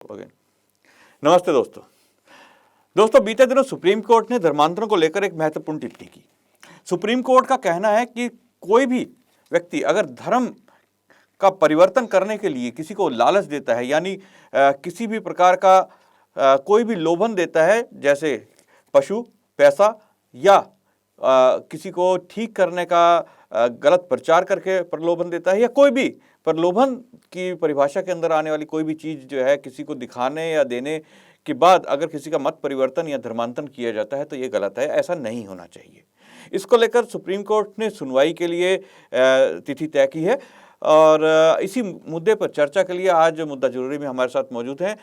Okay. नमस्ते दोस्तों बीते दिनों सुप्रीम कोर्ट ने धर्मांतरण को लेकर एक महत्वपूर्ण टिप्पणी की। सुप्रीम कोर्ट का कहना है कि कोई भी व्यक्ति अगर धर्म का परिवर्तन करने के लिए किसी को लालच देता है, यानी किसी भी प्रकार का कोई भी लोभन देता है, जैसे पशु, पैसा या किसी को ठीक करने का गलत प्रचार करके प्रलोभन देता है, या कोई भी प्रलोभन की परिभाषा के अंदर आने वाली कोई भी चीज़ जो है किसी को दिखाने या देने के बाद अगर किसी का मत परिवर्तन या धर्मांतरण किया जाता है तो ये गलत है, ऐसा नहीं होना चाहिए। इसको लेकर सुप्रीम कोर्ट ने सुनवाई के लिए तिथि तय की है और इसी मुद्दे पर चर्चा के लिए आज मुद्दा जरूरी में हमारे साथ मौजूद हैं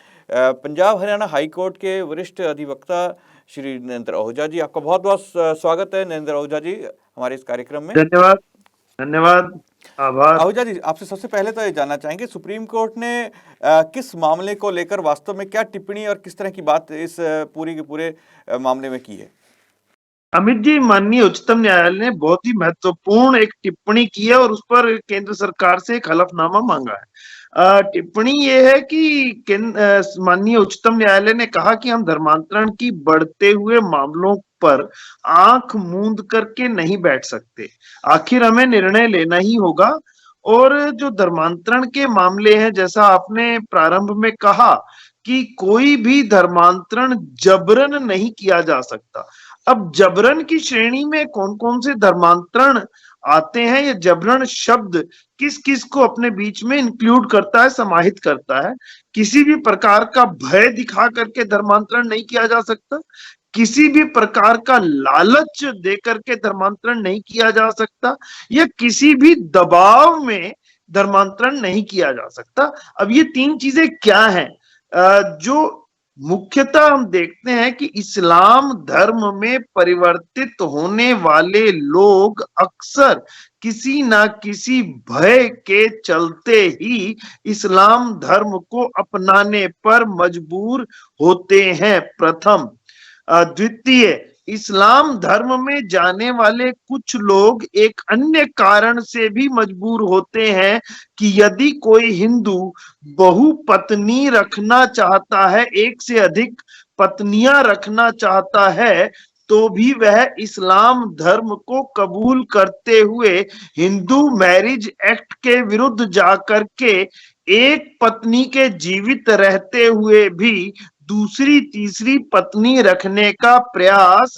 पंजाब हरियाणा हाई कोर्ट के वरिष्ठ अधिवक्ता श्री नरेंद्र आहूजा जी। आपका बहुत बहुत स्वागत है नरेंद्र आहूजा जी हमारे इस कार्यक्रम में। धन्यवाद धन्यवाद आभार। आहूजा जी, आपसे सबसे पहले तो ये जानना चाहेंगे सुप्रीम कोर्ट ने किस मामले को लेकर वास्तव में क्या टिप्पणी और किस तरह की बात इस पूरी के पूरे मामले में की है? अमित जी, माननीय उच्चतम न्यायालय ने बहुत ही महत्वपूर्ण एक टिप्पणी की है और उस पर केंद्र सरकार से एक हलफनामा मांगा है। टिप्पणी ये है कि माननीय उच्चतम न्यायालय ने कहा कि हम धर्मांतरण की बढ़ते हुए मामलों पर आंख मूंद करके नहीं बैठ सकते। आखिर हमें निर्णय लेना ही होगा। और जो धर्मांतरण के मामले हैं, जैसा आपने प्रारंभ में कहा कि कोई भी धर्मांतरण जबरन नहीं किया जा सकता। अब जबरन की श्रेणी में कौन कौन से धर्मांतरण आते हैं, ये जबरन शब्द किस किस को अपने बीच में इंक्लूड करता है, समाहित करता है। किसी भी प्रकार का भय दिखा करके धर्मांतरण नहीं किया जा सकता, किसी भी प्रकार का लालच दे करके धर्मांतरण नहीं किया जा सकता, या किसी भी दबाव में धर्मांतरण नहीं किया जा सकता। अब ये तीन चीजें क्या हैं? जो मुख्यतः हम देखते हैं कि इस्लाम धर्म में परिवर्तित होने वाले लोग अक्सर किसी ना किसी भय के चलते ही इस्लाम धर्म को अपनाने पर मजबूर होते हैं, प्रथम। द्वितीय, इस्लाम धर्म में जाने वाले कुछ लोग एक अन्य कारण से भी मजबूर होते हैं कि यदि कोई हिंदू बहुपत्नी रखना चाहता है, एक से अधिक पत्नियां रखना चाहता है, तो भी वह इस्लाम धर्म को कबूल करते हुए हिंदू मैरिज एक्ट के विरुद्ध जाकर के एक पत्नी के जीवित रहते हुए भी दूसरी तीसरी पत्नी रखने का प्रयास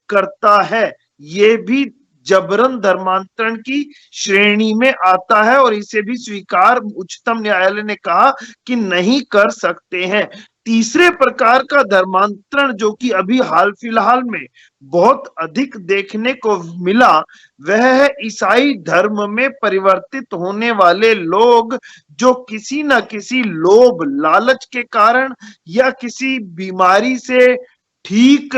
करता है। ये भी जबरन धर्मांतरण की श्रेणी में आता है और इसे भी स्वीकार उच्चतम न्यायालय ने कहा कि नहीं कर सकते हैं। तीसरे प्रकार का धर्मांतरण जो कि अभी हाल फिलहाल में बहुत अधिक देखने को मिला, वह है ईसाई धर्म में परिवर्तित होने वाले लोग जो किसी न किसी लोभ लालच के कारण या किसी बीमारी से ठीक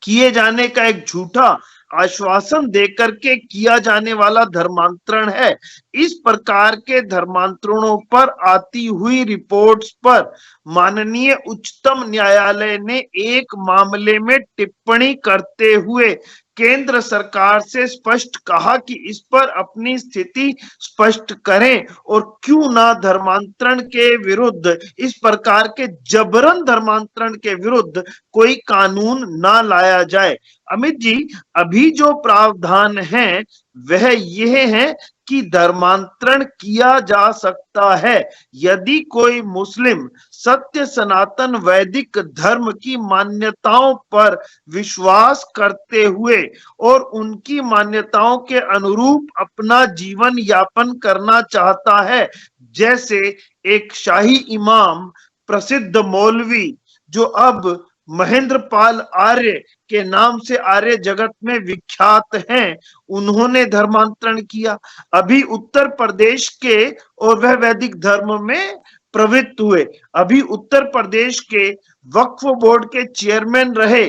किए जाने का एक झूठा आश्वासन देकर के किया जाने वाला धर्मांतरण है। इस प्रकार के धर्मांतरणों पर आती हुई रिपोर्ट्स पर माननीय उच्चतम न्यायालय ने एक मामले में टिप्पणी करते हुए केंद्र सरकार से स्पष्ट कहा कि इस पर अपनी स्थिति स्पष्ट करें और क्यों ना धर्मांतरण के विरुद्ध, इस प्रकार के जबरन धर्मांतरण के विरुद्ध कोई कानून ना लाया जाए। अमित जी, अभी जो प्रावधान है वह यह है कि धर्मांतरण किया जा सकता है यदि कोई मुस्लिम सत्य सनातन वैदिक धर्म की मान्यताओं पर विश्वास करते हुए और उनकी मान्यताओं के अनुरूप अपना जीवन यापन करना चाहता है। जैसे एक शाही इमाम, प्रसिद्ध मौलवी जो अब महेंद्र पाल आर्य के नाम से आर्य जगत में विख्यात हैं, उन्होंने धर्मांतरण किया अभी उत्तर प्रदेश के, और वह वैदिक धर्म में प्रवृत्त हुए। अभी उत्तर प्रदेश के वक्फ बोर्ड के चेयरमैन रहे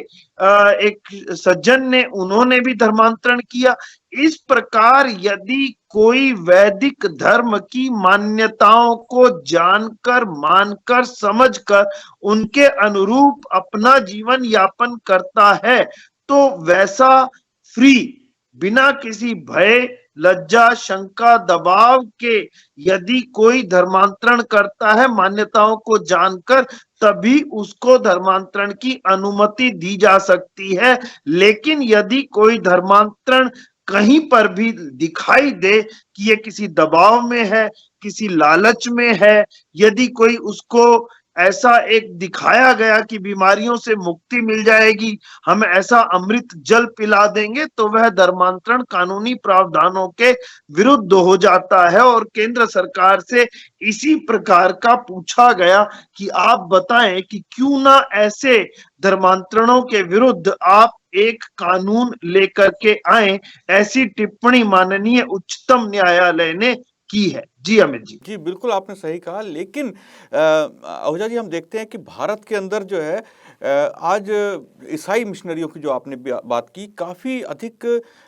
एक सज्जन ने, उन्होंने भी धर्मांतरण किया। इस प्रकार यदि कोई वैदिक धर्म की मान्यताओं को जानकर, मानकर, समझकर उनके अनुरूप अपना जीवन यापन करता है तो वैसा फ्री, बिना किसी भय लज्जा, शंका, दबाव के यदि कोई धर्मांतरण करता है मान्यताओं को जानकर, तभी उसको धर्मांतरण की अनुमति दी जा सकती है। लेकिन यदि कोई धर्मांतरण कहीं पर भी दिखाई दे कि ये किसी दबाव में है, किसी लालच में है, यदि कोई उसको ऐसा एक दिखाया गया कि बीमारियों से मुक्ति मिल जाएगी, हम ऐसा अमृत जल पिला देंगे, तो वह धर्मांतरण कानूनी प्रावधानों के विरुद्ध हो जाता है। और केंद्र सरकार से इसी प्रकार का पूछा गया कि आप बताएं कि क्यों ना ऐसे धर्मांतरणों के विरुद्ध आप एक कानून लेकर के आए। ऐसी टिप्पणी माननीय उच्चतम न्यायालय ने की है। जी अमित जी। जी, बिल्कुल आपने सही कहा, लेकिन आहूजा जी हम देखते हैं कि भारत के अंदर जो है आज ईसाई मिशनरियों की जो आपने बात की, काफ़ी अधिक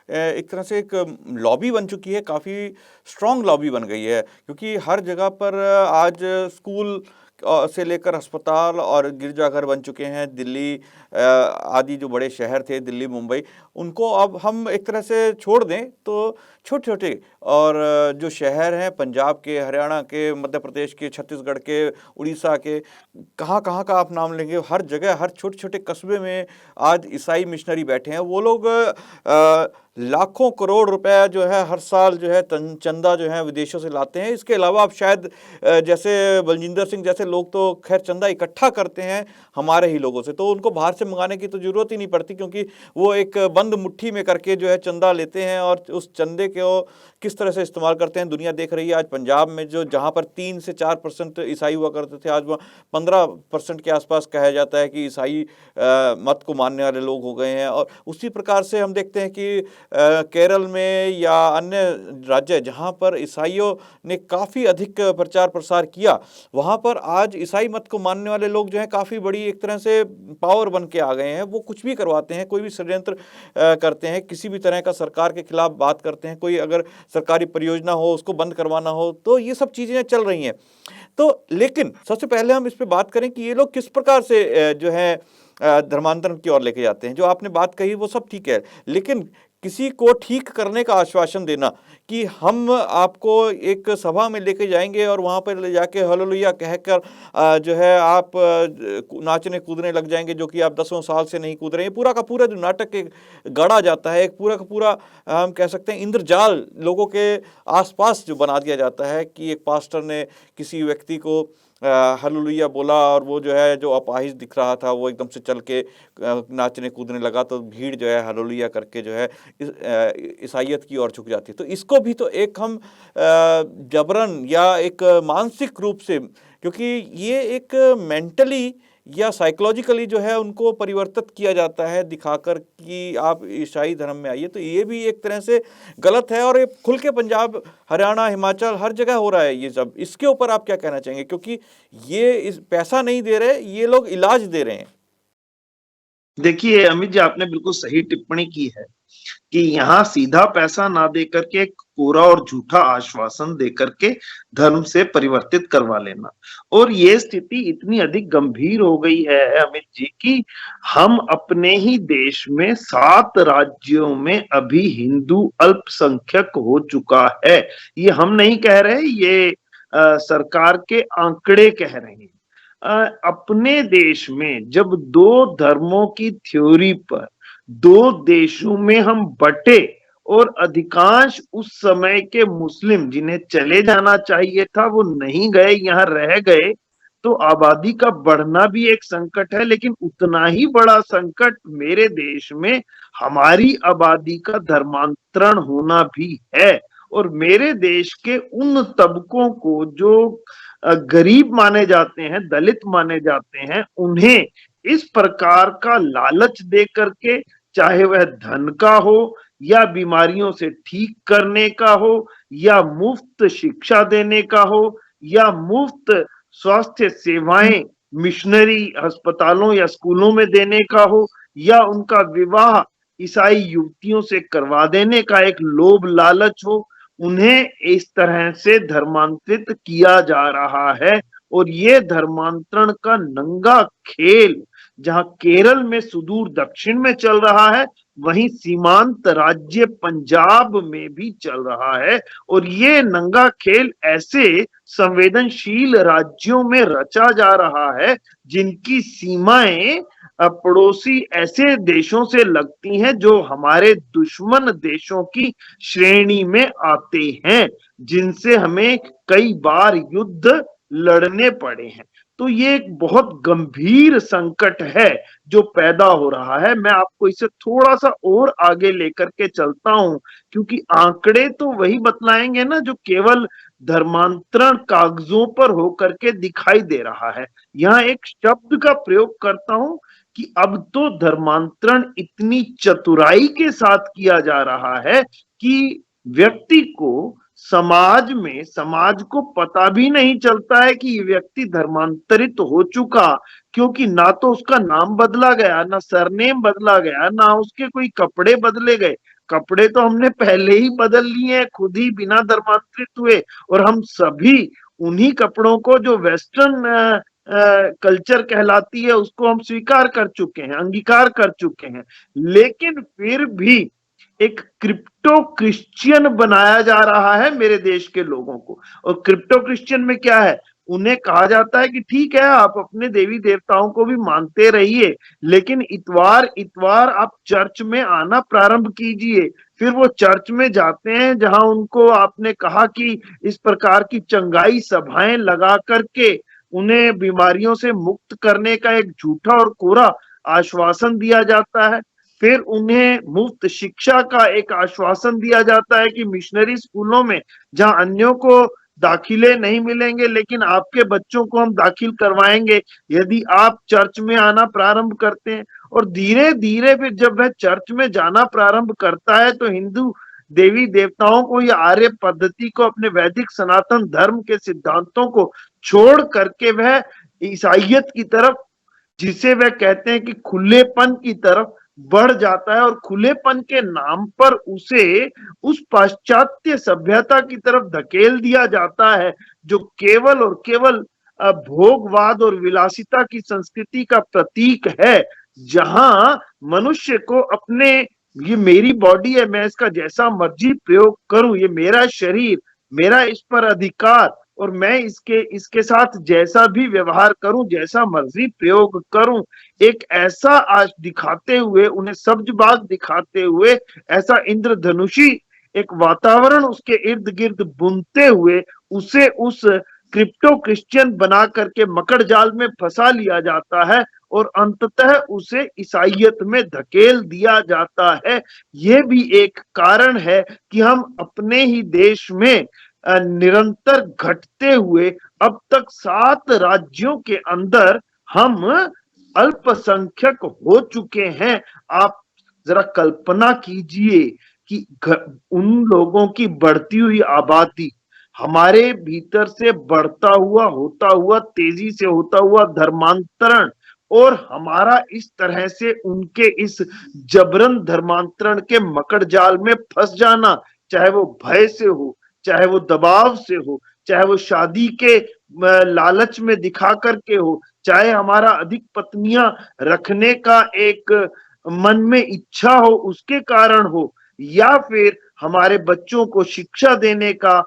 एक तरह से एक लॉबी बन चुकी है, काफ़ी स्ट्रॉन्ग लॉबी बन गई है, क्योंकि हर जगह पर आज स्कूल से लेकर अस्पताल और गिरजाघर बन चुके हैं। दिल्ली आदि जो बड़े शहर थे, दिल्ली, मुंबई, उनको अब हम एक तरह से छोड़ दें तो छोटे-छोटे और जो शहर हैं पंजाब के, हरियाणा के, मध्य प्रदेश के, छत्तीसगढ़ के, उड़ीसा के, कहाँ-कहाँ का आप नाम लेंगे, हर जगह, हर छोटे-छोटे कस्बे में आज ईसाई मिशनरी बैठे हैं। वो लोग लाखों करोड़ रुपए जो है हर साल जो है चंदा जो है विदेशों से लाते हैं। इसके अलावा आप शायद जैसे बलजिंदर सिंह जैसे लोग तो खैर चंदा इकट्ठा करते हैं हमारे ही लोगों से, तो उनको बाहर से मंगाने की तो ज़रूरत ही नहीं पड़ती, क्योंकि वो एक बंद मुट्ठी में करके जो है चंदा लेते हैं और उस चंदे को किस तरह से इस्तेमाल करते हैं दुनिया देख रही है। आज पंजाब में जो जहाँ पर 3 से 4% ईसाई हुआ करते थे, आज वह 15% के आसपास कहा जाता है कि ईसाई मत को मानने वाले लोग हो गए हैं। और उसी प्रकार से हम देखते हैं कि केरल में या अन्य राज्य जहाँ पर ईसाइयों ने काफ़ी अधिक प्रचार प्रसार किया, वहाँ पर आज ईसाई मत को मानने वाले लोग जो हैं काफ़ी बड़ी एक तरह से पावर बन के आ गए हैं। वो कुछ भी करवाते हैं, कोई भी षड्यंत्र करते हैं, किसी भी तरह का सरकार के खिलाफ बात करते हैं, कोई अगर सरकारी परियोजना हो उसको बंद करवाना हो, तो ये सब चीज़ें चल रही हैं। तो लेकिन सबसे पहले हम इस पे बात करें कि ये लोग किस प्रकार से जो है धर्मांतरण की ओर लेके जाते हैं। जो आपने बात कही वो सब ठीक है, लेकिन किसी को ठीक करने का आश्वासन देना कि हम आपको एक सभा में लेके जाएंगे और वहाँ पर ले जाके हालेलुया कहकर जो है आप नाचने कूदने लग जाएंगे, जो कि आप 10 साल से नहीं कूद रहे हैं। पूरा का पूरा जो नाटक एक गढ़ा जाता है, एक पूरा का पूरा हम कह सकते हैं इंद्रजाल लोगों के आसपास जो बना दिया जाता है कि एक पास्टर ने किसी व्यक्ति को हालेलुया बोला और वो जो है जो अपाहिज दिख रहा था वो एकदम से चल के नाचने कूदने लगा, तो भीड़ जो है हालेलुया करके जो है ईसाइयत की ओर झुक जाती है। तो इसको भी तो एक हम जबरन या एक मानसिक रूप से, क्योंकि ये एक मेंटली या साइकोलॉजिकली जो है उनको परिवर्तित किया जाता है दिखाकर कि आप ईसाई धर्म में आइए, तो ये भी एक तरह से गलत है। और ये खुल के पंजाब, हरियाणा, हिमाचल हर जगह हो रहा है ये सब। इसके ऊपर आप क्या कहना चाहेंगे, क्योंकि ये इस पैसा नहीं दे रहे, ये लोग इलाज दे रहे हैं। देखिए अमित जी, आपने बिल्कुल सही टिप्पणी की है कि यहाँ सीधा पैसा ना दे करके एक कोरा और झूठा आश्वासन दे करके धर्म से परिवर्तित करवा लेना। और ये स्थिति इतनी अधिक गंभीर हो गई है अमित जी कि हम अपने ही देश में 7 राज्यों में अभी हिंदू अल्पसंख्यक हो चुका है। ये हम नहीं कह रहे, ये सरकार के आंकड़े कह रहे हैं। अपने देश में जब 2 धर्मों की थ्योरी पर 2 देशों में हम बटे और अधिकांश उस समय के मुस्लिम जिन्हें चले जाना चाहिए था वो नहीं गए, यहाँ रह गए, तो आबादी का बढ़ना भी एक संकट है। लेकिन उतना ही बड़ा संकट मेरे देश में हमारी आबादी का धर्मांतरण होना भी है। और मेरे देश के उन तबकों को जो गरीब माने जाते हैं, दलित माने जाते हैं, उन्हें इस प्रकार का लालच दे करके, चाहे वह धन का हो या बीमारियों से ठीक करने का हो या मुफ्त शिक्षा देने का हो या मुफ्त स्वास्थ्य सेवाएं मिशनरी अस्पतालों या स्कूलों में देने का हो या उनका विवाह ईसाई युवतियों से करवा देने का एक लोभ लालच हो, उन्हें इस तरह से धर्मांतरित किया जा रहा है। और ये धर्मांतरण का नंगा खेल जहां केरल में सुदूर दक्षिण में चल रहा है, वहीं सीमांत राज्य पंजाब में भी चल रहा है। और ये नंगा खेल ऐसे संवेदनशील राज्यों में रचा जा रहा है जिनकी सीमाएं पड़ोसी ऐसे देशों से लगती हैं जो हमारे दुश्मन देशों की श्रेणी में आते हैं, जिनसे हमें कई बार युद्ध लड़ने पड़े हैं। तो ये एक बहुत गंभीर संकट है जो पैदा हो रहा है। मैं आपको इसे थोड़ा सा और आगे लेकर के चलता हूं, क्योंकि आंकड़े तो वही बतलाएंगे ना जो केवल धर्मांतरण कागजों पर होकर के दिखाई दे रहा है। यहाँ एक शब्द का प्रयोग करता हूं कि अब तो धर्मांतरण इतनी चतुराई के साथ किया जा रहा है कि व्यक्ति को समाज को पता भी नहीं चलता है कि ये व्यक्ति धर्मांतरित हो चुका, क्योंकि ना तो उसका नाम बदला गया, ना सरनेम बदला गया, ना उसके कोई कपड़े बदले गए। कपड़े तो हमने पहले ही बदल लिए हैं खुद ही बिना धर्मांतरित हुए, और हम सभी उन्हीं कपड़ों को जो वेस्टर्न कल्चर कहलाती है उसको हम स्वीकार कर चुके हैं, अंगीकार कर चुके हैं। लेकिन फिर भी एक क्रिप्टो क्रिश्चियन बनाया जा रहा है मेरे देश के लोगों को। और क्रिप्टो क्रिश्चियन में क्या है, उन्हें कहा जाता है कि ठीक है आप अपने देवी देवताओं को भी मानते रहिए, लेकिन इतवार इतवार आप चर्च में आना प्रारंभ कीजिए। फिर वो चर्च में जाते हैं जहां उनको आपने कहा कि इस प्रकार की चंगाई सभाएं लगा करके उन्हें बीमारियों से मुक्त करने का एक झूठा और कोरा आश्वासन दिया जाता है। फिर उन्हें मुफ्त शिक्षा का एक आश्वासन दिया जाता है कि मिशनरी स्कूलों में जहां अन्यों को दाखिले नहीं मिलेंगे लेकिन आपके बच्चों को हम दाखिल करवाएंगे यदि आप चर्च में आना प्रारंभ करते हैं। और धीरे धीरे फिर जब वह चर्च में जाना प्रारंभ करता है तो हिंदू देवी देवताओं को या आर्य पद्धति को, अपने वैदिक सनातन धर्म के सिद्धांतों को छोड़ करके वह ईसाइयत की तरफ, जिसे वह कहते हैं कि खुलेपन की तरफ बढ़ जाता है। और खुलेपन के नाम पर उसे उस पाश्चात्य सभ्यता की तरफ धकेल दिया जाता है जो केवल और केवल भोगवाद और विलासिता की संस्कृति का प्रतीक है, जहां मनुष्य को अपने, ये मेरी बॉडी है, मैं इसका जैसा मर्जी प्रयोग करूं, ये मेरा शरीर, मेरा इस पर अधिकार, और मैं इसके साथ जैसा भी व्यवहार करूं, जैसा मर्जी प्रयोग करूं, एक ऐसा आज दिखाते हुए, उन्हें सब्जबाग दिखाते हुए, ऐसा इंद्रधनुषी एक वातावरण उसके इर्द गिर्द बुनते हुए उसे उस क्रिप्टो क्रिश्चियन बना करके मकड़ जाल में फंसा लिया जाता है और अंततः उसे ईसाइयत में धकेल दिया जाता है। यह भी एक कारण है कि हम अपने ही देश में निरंतर घटते हुए अब तक 7 राज्यों के अंदर हम अल्पसंख्यक हो चुके हैं। आप जरा कल्पना कीजिए कि उन लोगों की बढ़ती हुई आबादी, हमारे भीतर से बढ़ता हुआ, होता हुआ, तेजी से होता हुआ धर्मांतरण, और हमारा इस तरह से उनके इस जबरन धर्मांतरण के मकड़ जाल में फंस जाना, चाहे वो भय से हो, चाहे वो दबाव से हो, चाहे वो शादी के लालच में दिखा करके हो, चाहे हमारा अधिक पत्नियां रखने का एक मन में इच्छा हो उसके कारण हो, या फिर हमारे बच्चों को शिक्षा देने का,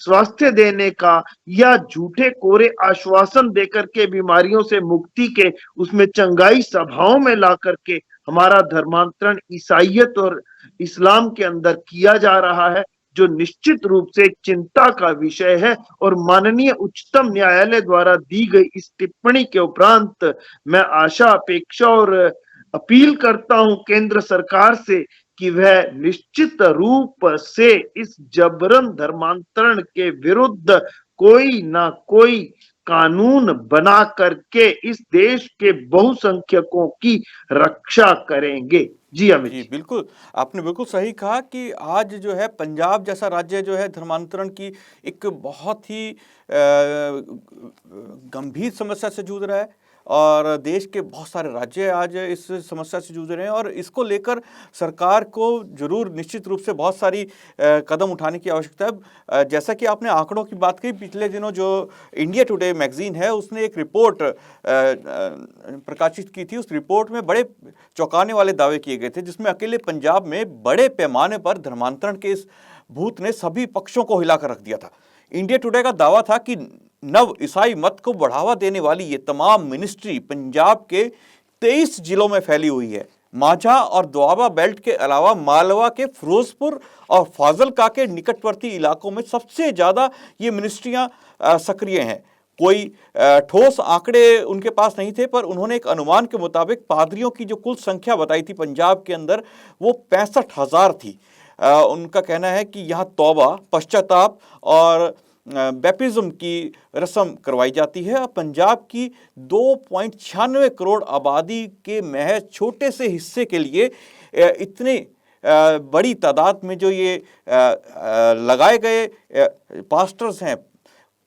स्वास्थ्य देने का, या झूठे कोरे आश्वासन देकर के बीमारियों से मुक्ति के उसमें चंगाई सभाओं में ला करके हमारा धर्मांतरण ईसाइयत और इस्लाम के अंदर किया जा रहा है, जो निश्चित रूप से एक चिंता का विषय है। और माननीय उच्चतम न्यायालय द्वारा दी गई इस टिप्पणी के उपरांत मैं आशा, अपेक्षा और अपील करता हूं केंद्र सरकार से कि वह निश्चित रूप से इस जबरन धर्मांतरण के विरुद्ध कोई ना कोई कानून बना करके इस देश के बहुसंख्यकों की रक्षा करेंगे। जी अमित जी जी। बिल्कुल, आपने बिल्कुल सही कहा कि आज जो है पंजाब जैसा राज्य जो है धर्मांतरण की एक बहुत ही गंभीर समस्या से जूझ रहा है। और देश के बहुत सारे राज्य आज इस समस्या से जूझ रहे हैं और इसको लेकर सरकार को जरूर निश्चित रूप से बहुत सारी कदम उठाने की आवश्यकता है। जैसा कि आपने आंकड़ों की बात कही, पिछले दिनों जो इंडिया टुडे मैगजीन है उसने एक रिपोर्ट प्रकाशित की थी। उस रिपोर्ट में बड़े चौंकाने वाले दावे किए गए थे, जिसमें अकेले पंजाब में बड़े पैमाने पर धर्मांतरण के इस भूत ने सभी पक्षों को हिलाकर रख दिया था। इंडिया टुडे का दावा था कि नव ईसाई मत को बढ़ावा देने वाली ये तमाम मिनिस्ट्री पंजाब के 23 जिलों में फैली हुई है। माझा और दोआबा बेल्ट के अलावा मालवा के फिरोजपुर और फाजिलका के निकटवर्ती इलाकों में सबसे ज्यादा ये मिनिस्ट्रियां सक्रिय हैं। कोई ठोस आंकड़े उनके पास नहीं थे, पर उन्होंने एक अनुमान के मुताबिक पादरियों की जो कुल संख्या बताई थी पंजाब के अंदर, वो 65,000 थी। उनका कहना है कि यहाँ तौबा, पश्चाताप और बैप्टिज्म की रस्म करवाई जाती है। और पंजाब की 2.96 करोड़ आबादी के महज छोटे से हिस्से के लिए इतने बड़ी तादाद में जो ये लगाए गए पास्टर्स हैं,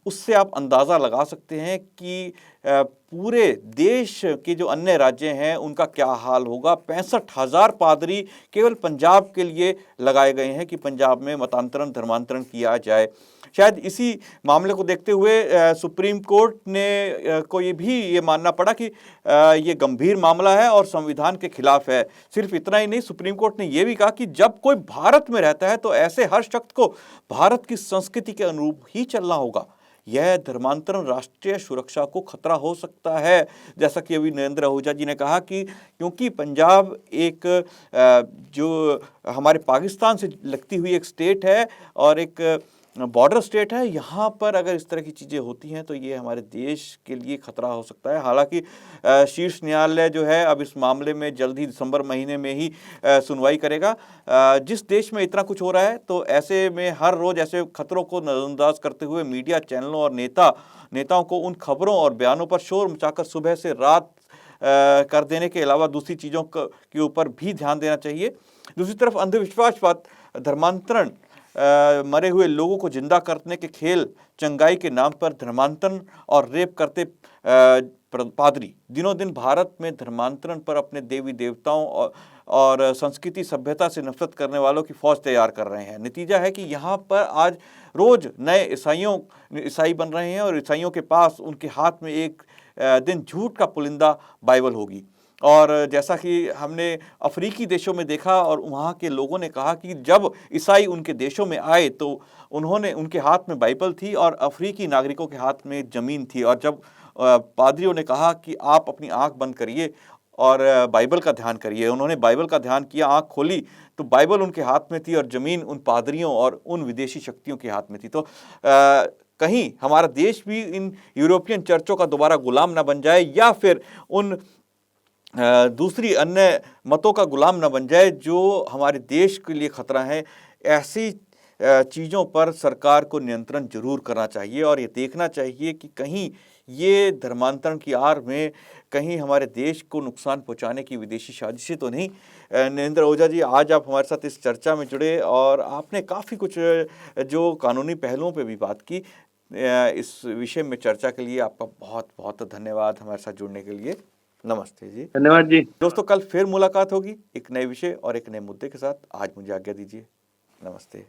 उससे आप अंदाज़ा लगा सकते हैं कि पूरे देश के जो अन्य राज्य हैं उनका क्या हाल होगा। 65,000 पादरी केवल पंजाब के लिए लगाए गए हैं कि पंजाब में मतांतरण, धर्मांतरण किया जाए। शायद इसी मामले को देखते हुए सुप्रीम कोर्ट ने को ये मानना पड़ा कि ये गंभीर मामला है और संविधान के खिलाफ है। सिर्फ इतना ही नहीं, सुप्रीम कोर्ट ने यह भी कहा कि जब कोई भारत में रहता है तो ऐसे हर शख्स को भारत की संस्कृति के अनुरूप ही चलना होगा। यह धर्मांतरण राष्ट्रीय सुरक्षा को खतरा हो सकता है। जैसा कि अभी नरेंद्र आहूजा जी ने कहा कि क्योंकि पंजाब एक जो हमारे पाकिस्तान से लगती हुई एक स्टेट है और एक बॉर्डर स्टेट है, यहाँ पर अगर इस तरह की चीज़ें होती हैं तो ये हमारे देश के लिए खतरा हो सकता है। हालांकि शीर्ष न्यायालय जो है अब इस मामले में जल्द ही दिसंबर महीने में ही सुनवाई करेगा। जिस देश में इतना कुछ हो रहा है तो ऐसे में हर रोज़ ऐसे खतरों को नज़रअंदाज करते हुए मीडिया चैनलों और नेताओं को उन खबरों और बयानों पर शोर मचाकर सुबह से रात कर देने के अलावा दूसरी चीज़ों के ऊपर भी ध्यान देना चाहिए। दूसरी तरफ अंधविश्वास, धर्मांतरण, मरे हुए लोगों को जिंदा करने के खेल, चंगाई के नाम पर धर्मांतरण और रेप करते पादरी दिनों दिन भारत में धर्मांतरण पर अपने देवी देवताओं और संस्कृति सभ्यता से नफरत करने वालों की फौज तैयार कर रहे हैं। नतीजा है कि यहाँ पर आज रोज नए ईसाई बन रहे हैं और ईसाइयों के पास उनके हाथ में एक दिन झूठ का पुलिंदा बाइबल होगी। और जैसा कि हमने अफ्रीकी देशों में देखा और वहाँ के लोगों ने कहा कि जब ईसाई उनके देशों में आए तो उनके हाथ में बाइबल थी और अफ्रीकी नागरिकों के हाथ में ज़मीन थी। और जब पादरियों ने कहा कि आप अपनी आंख बंद करिए और बाइबल का ध्यान करिए, उन्होंने बाइबल का ध्यान किया, आंख खोली तो बाइबल उनके हाथ में थी और ज़मीन उन पादरियों और उन विदेशी शक्तियों के हाथ में थी। तो कहीं हमारा देश भी इन यूरोपियन चर्चों का दोबारा गुलाम ना बन जाए या फिर उन दूसरी अन्य मतों का गुलाम न बन जाए जो हमारे देश के लिए खतरा है। ऐसी चीज़ों पर सरकार को नियंत्रण जरूर करना चाहिए और ये देखना चाहिए कि कहीं ये धर्मांतरण की आड़ में कहीं हमारे देश को नुकसान पहुंचाने की विदेशी साजिशें तो नहीं। नरेंद्र आहूजा जी, आज आप हमारे साथ इस चर्चा में जुड़े और आपने काफ़ी कुछ जो कानूनी पहलुओं पे भी बात की। इस विषय में चर्चा के लिए आपका बहुत बहुत धन्यवाद हमारे साथ जुड़ने के लिए। नमस्ते जी। धन्यवाद जी। दोस्तों, कल फिर मुलाकात होगी एक नए विषय और एक नए मुद्दे के साथ। आज मुझे आज्ञा दीजिए। नमस्ते।